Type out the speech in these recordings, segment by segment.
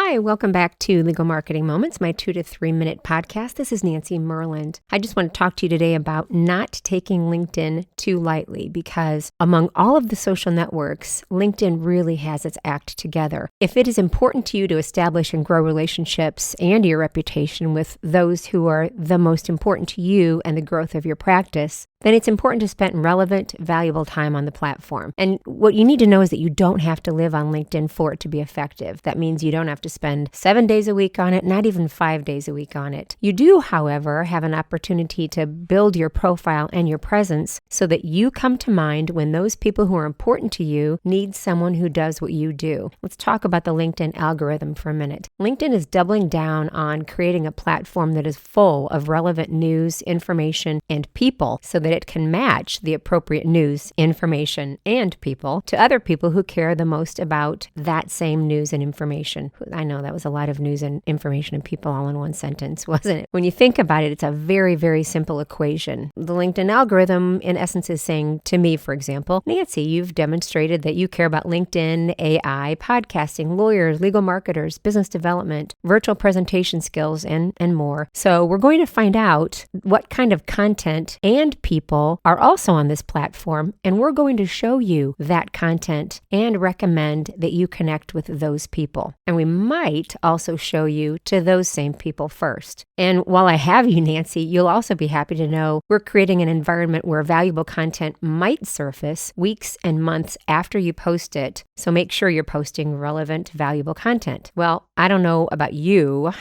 Hi, welcome back to Legal Marketing Moments, my 2 to 3 minute podcast. This is Nancy Myrland. I just want to talk to you today about not taking LinkedIn too lightly because among all of the social networks, LinkedIn really has its act together. If it is important to you to establish and grow relationships and your reputation with those who are the most important to you and the growth of your practice, then it's important to spend relevant, valuable time on the platform. And what you need to know is that you don't have to live on LinkedIn for it to be effective. That means you don't have to spend 7 days a week on it, not even 5 days a week on it. You do, however, have an opportunity to build your profile and your presence so that you come to mind when those people who are important to you need someone who does what you do. Let's talk about the LinkedIn algorithm for a minute. LinkedIn is doubling down on creating a platform that is full of relevant news, information, and people so that it can match the appropriate news, information, and people to other people who care the most about that same news and information. I know that was a lot of news and information and people all in one sentence, wasn't it? When you think about it, it's a very, very simple equation. The LinkedIn algorithm, in essence, is saying to me, for example, Nancy, you've demonstrated that you care about LinkedIn, AI, podcasting, lawyers, legal marketers, business development, virtual presentation skills, and more. So we're going to find out what kind of content and people are also on this platform, and we're going to show you that content and recommend that you connect with those people. And we might also show you to those same people first. And while I have you, Nancy, you'll also be happy to know we're creating an environment where valuable content might surface weeks and months after you post it. So make sure you're posting relevant, valuable content. Well, I don't know about you,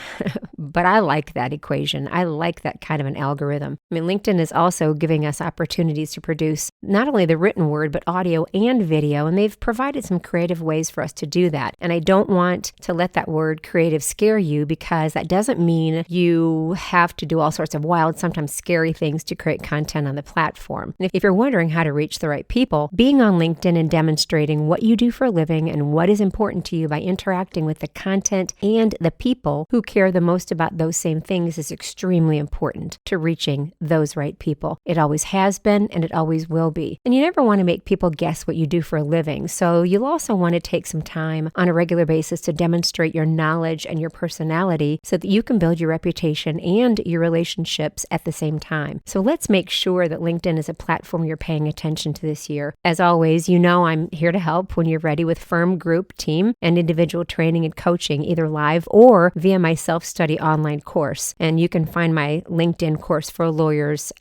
but I like that equation. I like that kind of an algorithm. I mean, LinkedIn is also giving us opportunities to produce not only the written word, but audio and video, and they've provided some creative ways for us to do that. And I don't want to let that word creative scare you because that doesn't mean you have to do all sorts of wild, sometimes scary things to create content on the platform. And if you're wondering how to reach the right people, being on LinkedIn and demonstrating what you do for a living and what is important to you by interacting with the content and the people who care the most about those same things is extremely important to reaching those right people. It always has been and it always will be. And you never want to make people guess what you do for a living. So you'll also want to take some time on a regular basis to demonstrate your knowledge and your personality so that you can build your reputation and your relationships at the same time. So let's make sure that LinkedIn is a platform you're paying attention to this year. As always, you know I'm here to help when you're ready with firm, group, team, and individual training and coaching, either live or via my self-study online course. And you can find my LinkedIn course for lawyers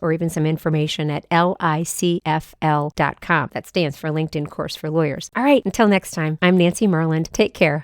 or even some information at licfl.com. That stands for LinkedIn Course for Lawyers. All right, until next time, I'm Nancy Myrland. Take care.